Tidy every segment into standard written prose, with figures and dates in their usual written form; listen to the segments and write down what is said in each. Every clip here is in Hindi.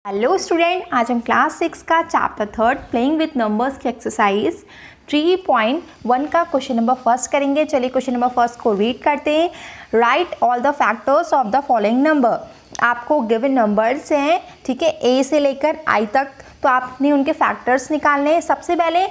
हेलो स्टूडेंट, आज हम क्लास 6 का चैप्टर 3 प्लेइंग विथ नंबर्स की एक्सरसाइज 3.1 का क्वेश्चन नंबर फर्स्ट करेंगे। चलिए क्वेश्चन नंबर फर्स्ट को रीड करते हैं। Right all the factors of the following number. आपको गिवन नंबर्स हैं, ठीक है, ए से लेकर आई तक, तो आपने उनके फैक्टर्स निकालने हैं। सबसे पहले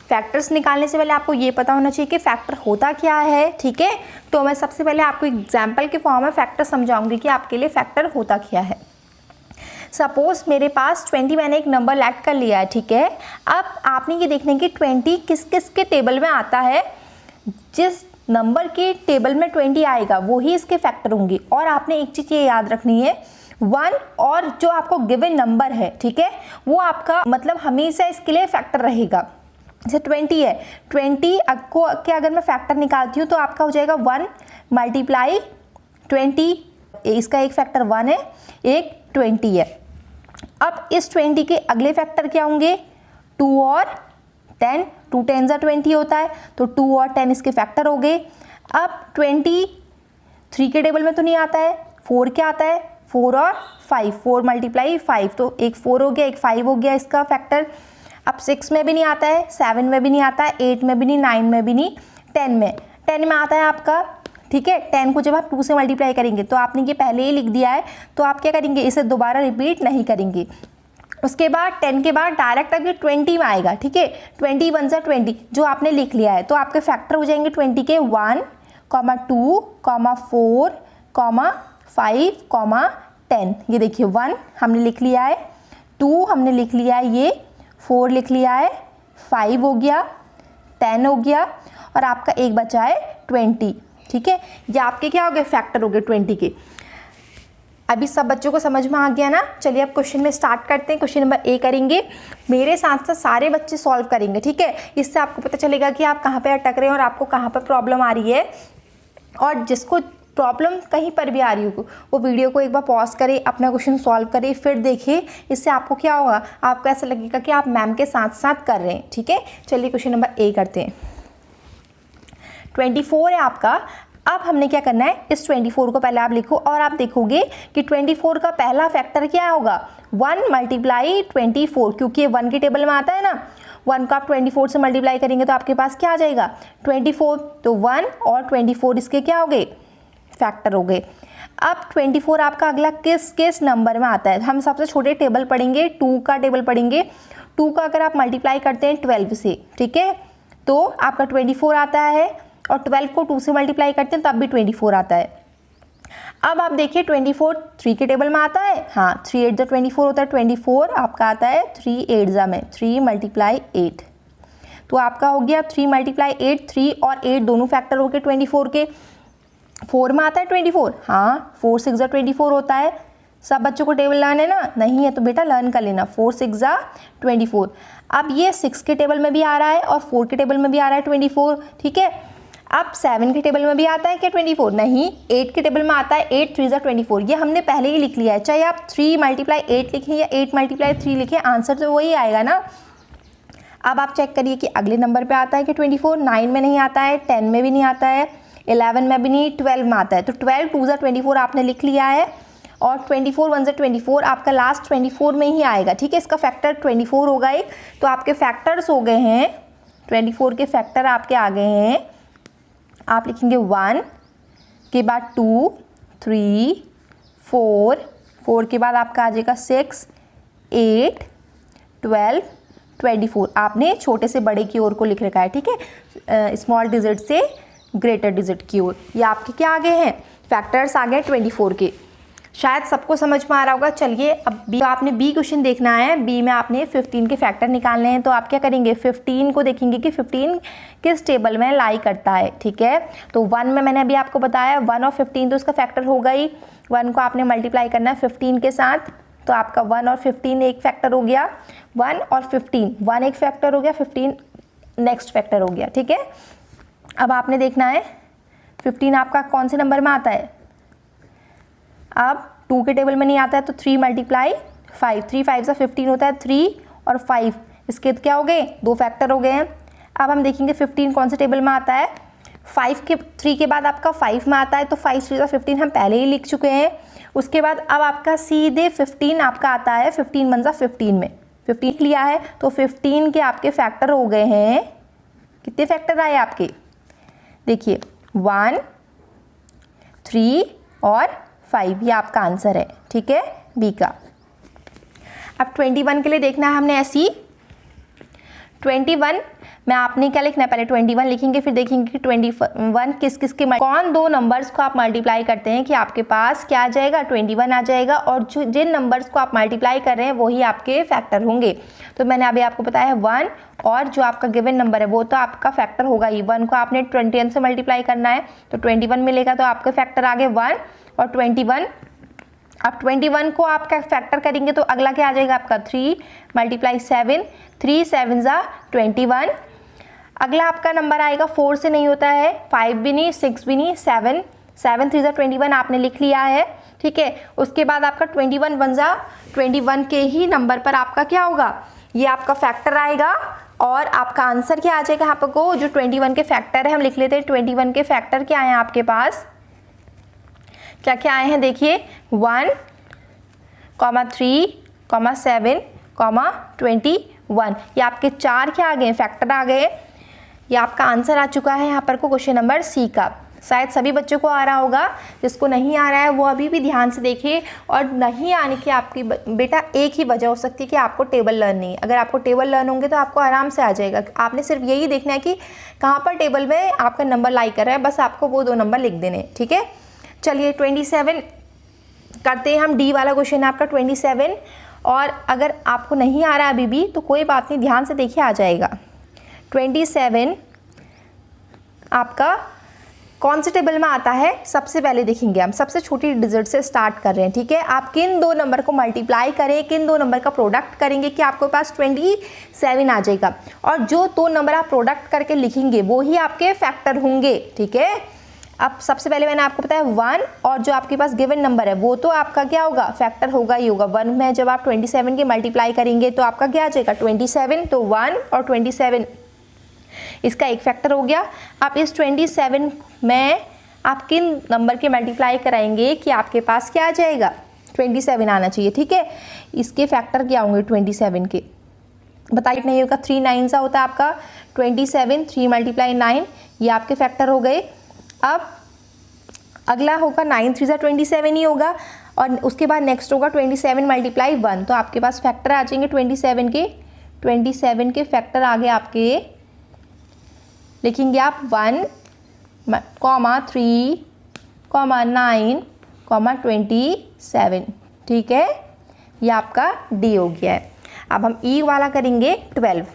फैक्टर्स निकालने से पहले आपको ये पता होना चाहिए कि फैक्टर होता क्या है, ठीक है। तो मैं सबसे पहले आपको एग्जाम्पल के फॉर्म में फैक्टर समझाऊंगी कि आपके लिए फैक्टर होता क्या है। सपोज मेरे पास 20 मैंने एक नंबर लैक कर लिया है, ठीक है। अब आपने ये देखना है कि 20 किस किस के टेबल में आता है। जिस नंबर के टेबल में 20 आएगा वही इसके फैक्टर होंगे। और आपने एक चीज़ ये याद रखनी है, 1 और जो आपको गिवन नंबर है, ठीक है, वो आपका मतलब हमेशा इसके लिए फैक्टर रहेगा। जैसे 20 है, 20 को के अगर मैं फैक्टर निकालती हूँ तो आपका हो जाएगा 1 मल्टीप्लाई 20। इसका एक फैक्टर 1 है, एक 20 है। अब इस 20 के अगले फैक्टर क्या होंगे, 2 और 10। 2 10 20 होता है, तो 2 और 10 इसके फैक्टर हो गए। अब 20 3 के टेबल में तो नहीं आता है, 4 क्या आता है, 4 और 5, 4 मल्टीप्लाई 5, तो एक 4 हो गया, एक 5 हो गया इसका फैक्टर। अब 6 में भी नहीं आता है, 7 में भी नहीं आता है, 8 में भी नहीं, 9 में भी नहीं, 10 में आता है आपका, ठीक है। 10 को जब आप 2 से मल्टीप्लाई करेंगे तो आपने ये पहले ही लिख दिया है, तो आप क्या करेंगे, इसे दोबारा रिपीट नहीं करेंगे। उसके बाद 10 के बाद डायरेक्ट अब ये 20 में आएगा, ठीक है। 20 1 20 जो आपने लिख लिया है, तो आपके फैक्टर हो जाएंगे 20 के 1, 2, 4, 5, 10। ये देखिए 1 हमने लिख लिया है, 2 हमने लिख लिया है, ये 4 लिख लिया है, 5 हो गया, 10 हो गया, और आपका एक बचा है 20, ठीक है। ये आपके क्या हो गए, फैक्टर हो गए 20 के। अभी सब बच्चों को समझ में आ गया ना। चलिए अब क्वेश्चन में स्टार्ट करते हैं। क्वेश्चन नंबर ए करेंगे, मेरे साथ साथ सारे बच्चे सॉल्व करेंगे, ठीक है। इससे आपको पता चलेगा कि आप कहाँ पे अटक रहे हैं और आपको कहाँ पर प्रॉब्लम आ रही है। और जिसको प्रॉब्लम कहीं पर भी आ रही हो वो वीडियो को एक बार पॉज करे, अपना क्वेश्चन सॉल्व करे, फिर देखिए। इससे आपको क्या होगा, आपको ऐसा लगेगा कि आप मैम के साथ साथ कर रहे हैं, ठीक है। चलिए क्वेश्चन नंबर ए करते हैं। 24 है आपका। अब हमने क्या करना है, इस 24 को पहले आप लिखो और आप देखोगे कि 24 का पहला फैक्टर क्या होगा, 1 मल्टीप्लाई 24, क्योंकि ये 1 के टेबल में आता है ना। 1 को आप 24 से मल्टीप्लाई करेंगे तो आपके पास क्या आ जाएगा, 24। तो 1 और 24 इसके क्या हो गए, फैक्टर हो गए। अब 24 आपका अगला किस किस नंबर में आता है, हम सबसे छोटे टेबल पढ़ेंगे, 2 का टेबल पढ़ेंगे। 2 का अगर आप मल्टीप्लाई करते हैं 12 से, ठीक है, तो आपका 24 आता है। और 12 को 2 से मल्टीप्लाई करते हैं तब भी 24 आता है। अब आप देखिए 24 3 के टेबल में आता है, हाँ, 3 8 24 होता है। 24 आपका आता है 3 8 में, 3 मल्टीप्लाई 8, तो आपका हो गया 3 मल्टीप्लाई 8। 3 और 8 दोनों फैक्टर हो गए 24 के। 4 में आता है 24, हाँ, 4 6 24 होता है। सब बच्चों को टेबल लर्न है ना, नहीं है तो बेटा लर्न कर लेना। 4 6 24। अब ये 6 के टेबल में भी आ रहा है और 4 के टेबल में भी आ रहा है 24, ठीक है। अब 7 के टेबल में भी आता है क्या 24, नहीं, 8 के टेबल में आता है, 8 3 24। ये हमने पहले ही लिख लिया है, चाहे आप 3 मल्टीप्लाई 8 लिखें या 8 मल्टीप्लाई 3 लिखें, आंसर तो वही आएगा ना। अब आप चेक करिए कि अगले नंबर पे आता है कि 24, 9 में नहीं आता है, 10 में भी नहीं आता है, 11 में भी नहीं, 12 में आता है। तो 12 2 24 आपने लिख लिया है, और 24 1 24 आपका लास्ट 24 में ही आएगा, ठीक है। इसका फैक्टर 24 होगा एक, तो आपके फैक्टर्स हो गए हैं 24 के फैक्टर आपके आ गए हैं। आप लिखेंगे 1 के बाद 2 3 4 के बाद आपका आ जाएगा 6 8 12 24। आपने छोटे से बड़े की ओर को लिख रखा है, ठीक है, स्मॉल डिजिट से ग्रेटर डिजिट की ओर। ये आपके क्या आ गए हैं, फैक्टर्स आ गए 24 के। शायद सबको समझ में आ रहा होगा। चलिए अब बी, आपने बी क्वेश्चन देखना है। बी में आपने 15 के फैक्टर निकालने हैं, तो आप क्या करेंगे, 15 को देखेंगे कि 15 किस टेबल में लाई करता है, ठीक है। तो 1 में मैंने अभी आपको बताया 1 और 15, तो उसका फैक्टर हो गई। 1 को आपने मल्टीप्लाई करना है 15 के साथ, तो आपका 1 और 15 एक फैक्टर हो गया। 1 और 15, 1 एक फैक्टर हो गया, 15 नेक्स्ट फैक्टर हो गया, ठीक है। अब आपने देखना है 15 आपका कौन से नंबर में आता है। अब 2 के टेबल में नहीं आता है, तो 3 मल्टीप्लाई 5, 3 5 से 15 होता है, 3 और 5 इसके क्या हो गए, 2 फैक्टर हो गए हैं। अब हम देखेंगे 15 कौन से टेबल में आता है। 3 के बाद आपका 5 में आता है, तो 5 3 15 हम पहले ही लिख चुके हैं। उसके बाद अब आपका सीधे 15 आपका आता है, 15 बन जा 15 में 15 लिया है तो 15 के आपके फैक्टर हो गए हैं, कितने फैक्टर आए आपके, देखिए 1, 3 और 5, ये आपका आंसर है, ठीक है, बी का। अब 21 के लिए देखना है हमने ऐसी 21 में आपने क्या लिखना है, पहले 21 लिखेंगे फिर देखेंगे कि 21 किस किस के कौन दो नंबर्स को आप मल्टीप्लाई करते हैं कि आपके पास क्या आ जाएगा, 21 आ जाएगा, और जो जिन नंबर्स को आप मल्टीप्लाई कर रहे हैं वही आपके फैक्टर होंगे। तो मैंने अभी आपको बताया है 1 और जो आपका गिवन नंबर है वो तो आपका फैक्टर होगा ही, 1 को आपने 21 से मल्टीप्लाई करना है तो 21 मिलेगा, तो आपके फैक्टर आ गए 1 और 21। अब 21 को आप क्या फैक्टर करेंगे तो अगला क्या आ जाएगा आपका 3 मल्टीप्लाई 7, 3 7 जा 21। अगला आपका नंबर आएगा 4 से नहीं होता है, 5 भी नहीं, 6 भी नहीं, 7 7 3 जा 21 आपने लिख लिया है, ठीक है। उसके बाद आपका 21 बन जा 21 के ही नंबर पर आपका क्या होगा, ये आपका फैक्टर आएगा और आपका आंसर क्या आ जाएगा यहाँ पर को, जो 21 के फैक्टर है हम लिख लेते हैं। 21 के फैक्टर क्या हैं आपके पास, क्या क्या आए हैं देखिए 1, 3, 7, 21, ये आपके 4 क्या आ गए, फैक्टर आ गए। ये आपका आंसर आ चुका है यहाँ पर को क्वेश्चन नंबर सी का। शायद सभी बच्चों को आ रहा होगा, जिसको नहीं आ रहा है वो अभी भी ध्यान से देखिए। और नहीं आने की आपकी बेटा एक ही वजह हो सकती है कि आपको टेबल लर्न नहीं है। अगर आपको टेबल लर्न होंगे तो आपको आराम से आ जाएगा। आपने सिर्फ यही देखना है कि कहाँ पर टेबल में आपका नंबर लाई कर रहा है, बस आपको वो 2 नंबर लिख देने, ठीक है। चलिए 27 करते हैं हम, डी वाला क्वेश्चन है आपका 27। और अगर आपको नहीं आ रहा है अभी भी तो कोई बात नहीं, ध्यान से देखिए आ जाएगा। 27 आपका कौन से टेबल में आता है, सबसे पहले देखेंगे हम, सबसे छोटी डिजिट से स्टार्ट कर रहे हैं, ठीक है। आप किन 2 नंबर को मल्टीप्लाई करें, किन 2 नंबर का प्रोडक्ट करेंगे कि आपके पास 27 आ जाएगा। और जो 2 नंबर आप प्रोडक्ट करके लिखेंगे वो ही आपके फैक्टर होंगे, ठीक है। अब सबसे पहले मैंने आपको बताया 1 और जो आपके पास गिवन नंबर है वो तो आपका क्या होगा, फैक्टर होगा ही होगा। 1 में जब आप 27 के मल्टीप्लाई करेंगे तो आपका क्या आ जाएगा 27, तो 1 और 27 इसका एक फैक्टर हो गया। आप इस 27 में आप किन नंबर के मल्टीप्लाई कराएंगे कि आपके पास क्या आ जाएगा, 27 आना चाहिए, ठीक है। इसके फैक्टर क्या होंगे 27 के, बताइए नहीं होगा, 3 9 सा होता है आपका 27, 3 मल्टीप्लाई 9, ये आपके फैक्टर हो गए। अब अगला होगा 9 3 27 ही होगा, और उसके बाद नेक्स्ट होगा 27 मल्टीप्लाई 1, तो आपके पास फैक्टर आ जाएंगे 27 के। 27 के फैक्टर आगे आपके लिखेंगे आप 1, 3, 9, 27, ठीक है। ये आपका डी हो गया है। अब हम ई वाला करेंगे 12।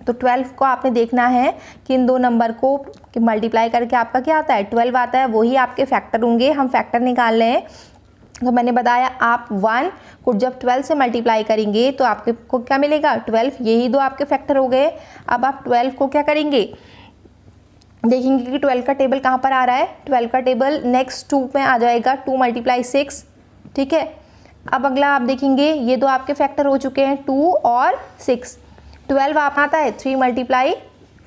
तो 12 को आपने देखना है कि इन 2 नंबर को मल्टीप्लाई करके आपका क्या आता है 12 आता है, वही आपके फैक्टर होंगे। हम फैक्टर निकाल रहे हैं, तो मैंने बताया आप 1 को जब 12 से मल्टीप्लाई करेंगे तो आपके को क्या मिलेगा 12, यही 2 आपके फैक्टर हो गए। अब आप 12 को क्या करेंगे, देखेंगे कि 12 का टेबल कहाँ पर आ रहा है, 12 का टेबल नेक्स्ट 2 में आ जाएगा, 2 मल्टीप्लाई 6, ठीक है। अब अगला आप देखेंगे ये 2 आपके फैक्टर हो चुके हैं 2 और 6। 12 आप आता है 3 मल्टीप्लाई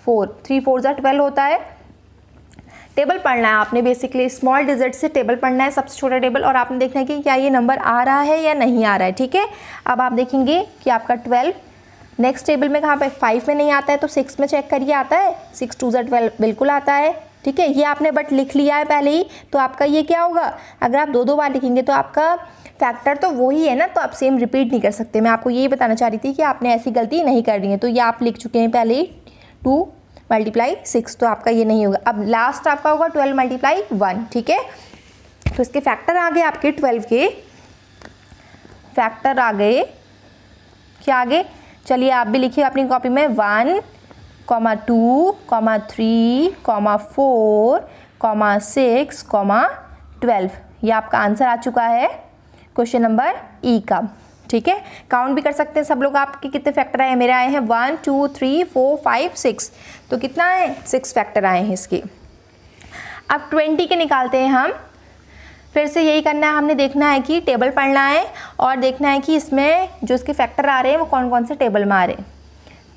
4, 3 4 जा 12 होता है। टेबल पढ़ना है आपने, बेसिकली स्मॉल डिजिट से टेबल पढ़ना है, सबसे छोटा टेबल, और आपने देखना है कि क्या ये नंबर आ रहा है या नहीं आ रहा है, ठीक है। अब आप देखेंगे कि आपका 12 नेक्स्ट टेबल में कहाँ पे 5 में नहीं आता है तो 6 में चेक करिए आता है, 6 2 जा 12 बिल्कुल आता है, ठीक है। ये आपने बट लिख लिया है पहले ही, तो आपका ये क्या होगा, अगर आप 2 बार लिखेंगे तो आपका फैक्टर तो वही है ना, तो आप सेम रिपीट नहीं कर सकते। मैं आपको यही बताना चाह रही थी कि आपने ऐसी गलती नहीं करनी है। तो ये आप लिख चुके हैं पहले ही 2 मल्टीप्लाई 6, तो आपका ये नहीं होगा। अब लास्ट आपका होगा 12 मल्टीप्लाई 1, ठीक है। तो इसके फैक्टर आ गए आपके 12 के फैक्टर आ गए, क्या आ गए, चलिए आप भी लिखिए अपनी कॉपी में 1, 2, 3, 4, 6, 12, ये आपका आंसर आ चुका है क्वेश्चन नंबर ई का, ठीक है। काउंट भी कर सकते हैं सब लोग, आपके कितने फैक्टर आए हैं, मेरे आए हैं 1 2 3 4 5 6, तो कितना है 6 फैक्टर आए हैं इसके। अब 20 के निकालते हैं हम, फिर से यही करना है, हमने देखना है कि टेबल पढ़ना है और देखना है कि इसमें जो इसके फैक्टर आ रहे हैं वो कौन कौन से टेबल में आ रहे हैं।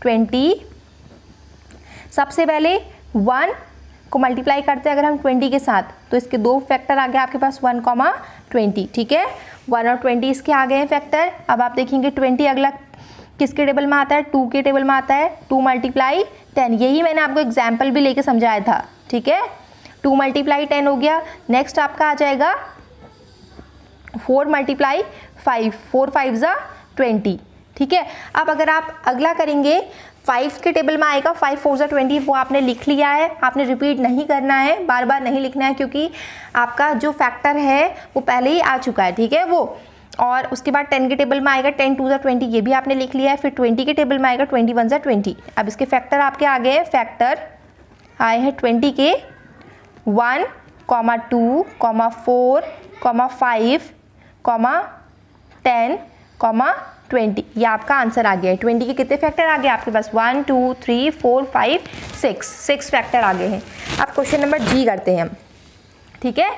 20 सबसे पहले 1 को मल्टीप्लाई करते हैं अगर हम 20 के साथ, तो इसके दो फैक्टर आ गए आपके पास 1,20, ठीक है। 1 और 20 इसके आ गए हैं फैक्टर। अब आप देखेंगे 20 अगला किसके टेबल में आता है, 2 के टेबल में आता है। 2 × 10, यही मैंने आपको एग्जाम्पल भी लेके समझाया था, ठीक है। 2 × 10 हो गया। नेक्स्ट आपका आ जाएगा 4 × 5, 4 5 ज़ा 20, ठीक है। अब अगर आप अगला करेंगे 5 के टेबल में आएगा 5 4 ज़ा 20, वो आपने लिख लिया है, आपने रिपीट नहीं करना है, बार बार नहीं लिखना है, क्योंकि आपका जो फैक्टर है वो पहले ही आ चुका है, ठीक है वो। और उसके बाद 10 के टेबल में आएगा 10 2 ज़ा 20, ये भी आपने लिख लिया है। फिर 20 के टेबल में आएगा 21 ज़ा 20। अब इसके फैक्टर आपके आ गए हैं, फैक्टर आए हैं 20 के 1, 2, 4, 5, 10, 20। ये आपका आंसर आ गया है। 20 के कितने फैक्टर आ गए आपके पास, 1 2 3 4 5 6 फैक्टर आ गए हैं। अब क्वेश्चन नंबर जी करते हैं हम, ठीक है।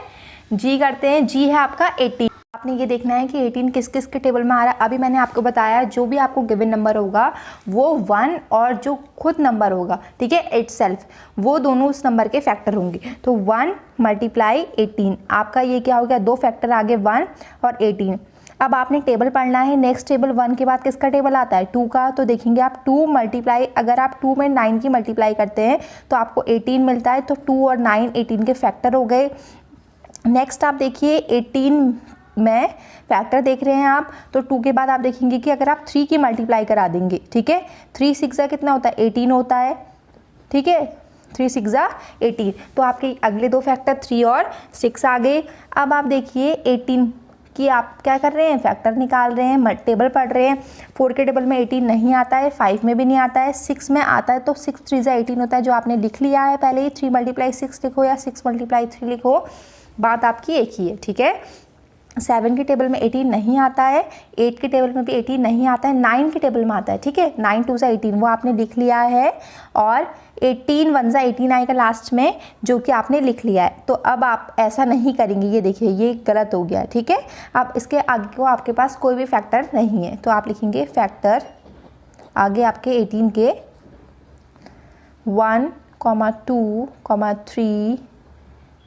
जी करते हैं। जी है आपका 18। आपने ये देखना है कि 18 किस किस के टेबल में आ रहा है। अभी मैंने आपको बताया जो भी आपको गिवन नंबर होगा वो 1 और जो खुद नंबर होगा, ठीक है, इटसेल्फ, वो दोनों उस नंबर के फैक्टर होंगे। तो 1 × 18 आपका ये क्या हो गया, दो फैक्टर आगे 1 और 18। अब आपने टेबल पढ़ना है। नेक्स्ट टेबल 1 के बाद किसका टेबल आता है, 2 का। तो देखेंगे आप 2 × अगर आप 2 में 9 की मल्टीप्लाई करते हैं तो आपको 18 मिलता है। तो 2 और 9 18 के फैक्टर हो गए। नेक्स्ट आप देखिए 18 में फैक्टर देख रहे हैं आप, तो 2 के बाद आप देखेंगे कि अगर आप 3 की मल्टीप्लाई करा देंगे, ठीक है, 3 6 ज़ा कितना होता है, 18 होता है, ठीक है, 3 6 ज़ा 18। तो आपके अगले दो फैक्टर 3 और 6 आ गए। अब आप देखिए 18 कि आप क्या कर रहे हैं, फैक्टर निकाल रहे हैं, टेबल पढ़ रहे हैं। 4 के टेबल में 18 नहीं आता है, 5 में भी नहीं आता है, 6 में आता है। तो 6 3 ज़ा 18 होता है, जो आपने लिख लिया है पहले ही। 3 × 6 लिखो या 6 × 3 लिखो, बात आपकी एक ही है, ठीक है। 7 के टेबल में 18 नहीं आता है, 8 के टेबल में भी 18 नहीं आता है, 9 के टेबल में आता है, ठीक है। 9 2 ज़ा 18 वो आपने लिख लिया है, और 18 1 ज़ा 18 आएगा लास्ट में, जो कि आपने लिख लिया है। तो अब आप ऐसा नहीं करेंगे, ये देखिए ये गलत हो गया है, ठीक है। अब इसके आगे को आपके पास कोई भी फैक्टर नहीं है, तो आप लिखेंगे फैक्टर आगे आपके 18 के 1, 2,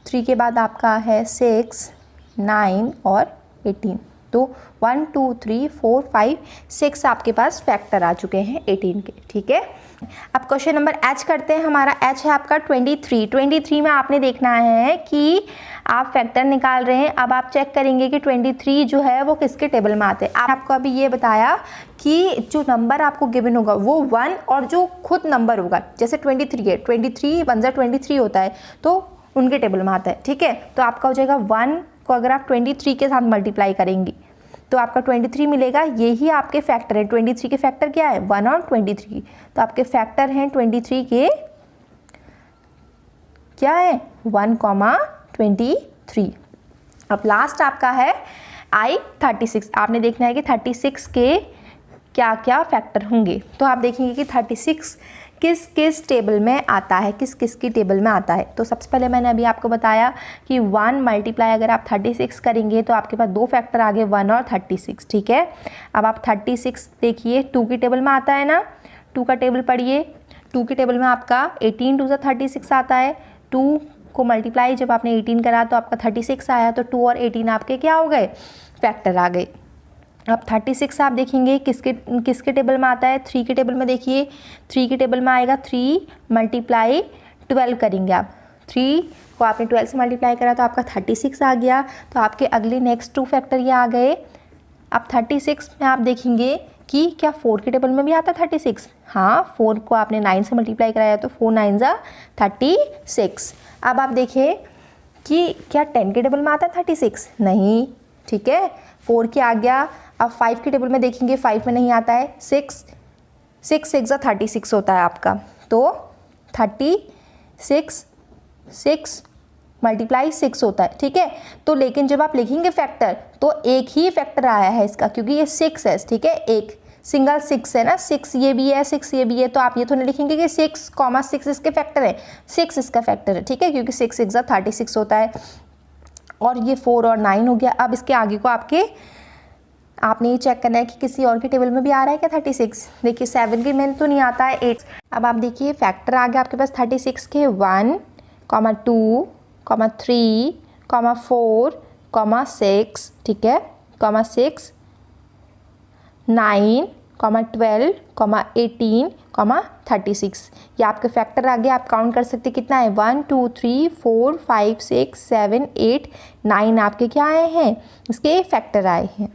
3 के बाद आपका है 6, 9 और 18। तो 1 2 3 4 5 6 आपके पास फैक्टर आ चुके हैं 18 के, ठीक है। अब क्वेश्चन नंबर एच करते हैं। हमारा एच है आपका 23 में आपने देखना है कि आप फैक्टर निकाल रहे हैं। अब आप चेक करेंगे कि 23 जो है वो किसके टेबल में आते हैं। आपको अभी ये बताया कि जो नंबर आपको गिवन होगा वो 1 और जो खुद नंबर होगा, जैसे 23 है, 23 1 ज़ा 23 होता है, तो उनके टेबल में आता है, ठीक है। तो आपका हो जाएगा 1 को अगर आप 23 के साथ मल्टीप्लाई करेंगे तो आपका 23 मिलेगा। यही आपके फैक्टर है। 23 के फैक्टर क्या है, 1 और 23। तो आपके फैक्टर हैं 23 के क्या है, 1, 23। अब लास्ट आपका है I36। आपने देखना है कि 36 के क्या क्या फैक्टर होंगे। तो आप देखेंगे कि 36 किस किस टेबल में आता है, किस किस की टेबल में आता है। तो सबसे पहले मैंने अभी आपको बताया कि 1 × अगर आप 36 करेंगे तो आपके पास दो फैक्टर आ गए, 1 और 36, ठीक है। अब आप 36 देखिए 2 की टेबल में आता है ना, 2 का टेबल पढ़िए। 2 के टेबल में आपका 18 2 ज़ा 36 आता है। 2 को मल्टीप्लाई जब आपने 18 करा तो आपका 36 आया। तो 2 और 18 आपके क्या हो गए, फैक्टर आ गए। अब 36 आप देखेंगे किसके टेबल में आता है, 3 के टेबल में। देखिए 3 के टेबल में आएगा, 3 × 12 करेंगे आप। 3 को आपने 12 से मल्टीप्लाई करा तो आपका 36 आ गया। तो आपके अगले नेक्स्ट 2 फैक्टर ये आ गए। अब 36 में आप देखेंगे कि क्या 4 के टेबल में भी आता है 36। हाँ, 4 को आपने 9 से मल्टीप्लाई कराया तो 4 9 ज़ा 36। अब आप देखिए कि क्या 10 के टेबल में आता है 36, नहीं, ठीक है, 4 के आ गया। अब 5 के टेबल में देखेंगे, 5 में नहीं आता है, 6 6 ज़ा 36 होता है आपका। तो 36 6 × 6 होता है, ठीक है। तो लेकिन जब आप लिखेंगे फैक्टर तो एक ही फैक्टर आया है इसका, क्योंकि ये 6 है, ठीक है, एक सिंगल 6 है ना, 6 ये भी है, 6 ये भी है। तो आप ये तो नहीं लिखेंगे कि 6, 6 इसके फैक्टर है, 6 इसका फैक्टर है, ठीक है, क्योंकि 6 6 ज़ा 36 होता है। और ये 4 और 9 हो गया। अब इसके आगे को आपने ये चेक करना है कि किसी और के टेबल में भी आ रहा है क्या 36। देखिए 7 के में तो नहीं आता है, 8। अब आप देखिए फैक्टर आ गया आपके पास 36 के 1 2, 3, 4, 6, ठीक है, 6, 9, 12, 18, 36। ये आपके फैक्टर आगे आप काउंट कर सकते कितना है, 1 2 3 4 5 6 7 8 9 आपके क्या आए हैं, इसके फैक्टर आए हैं।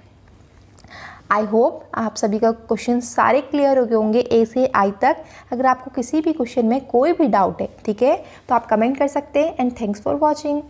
आई होप आप सभी का क्वेश्चन सारे क्लियर हो गए होंगे ए से आई तक। अगर आपको किसी भी क्वेश्चन में कोई भी डाउट है, ठीक है, तो आप कमेंट कर सकते हैं। And thanks for watching.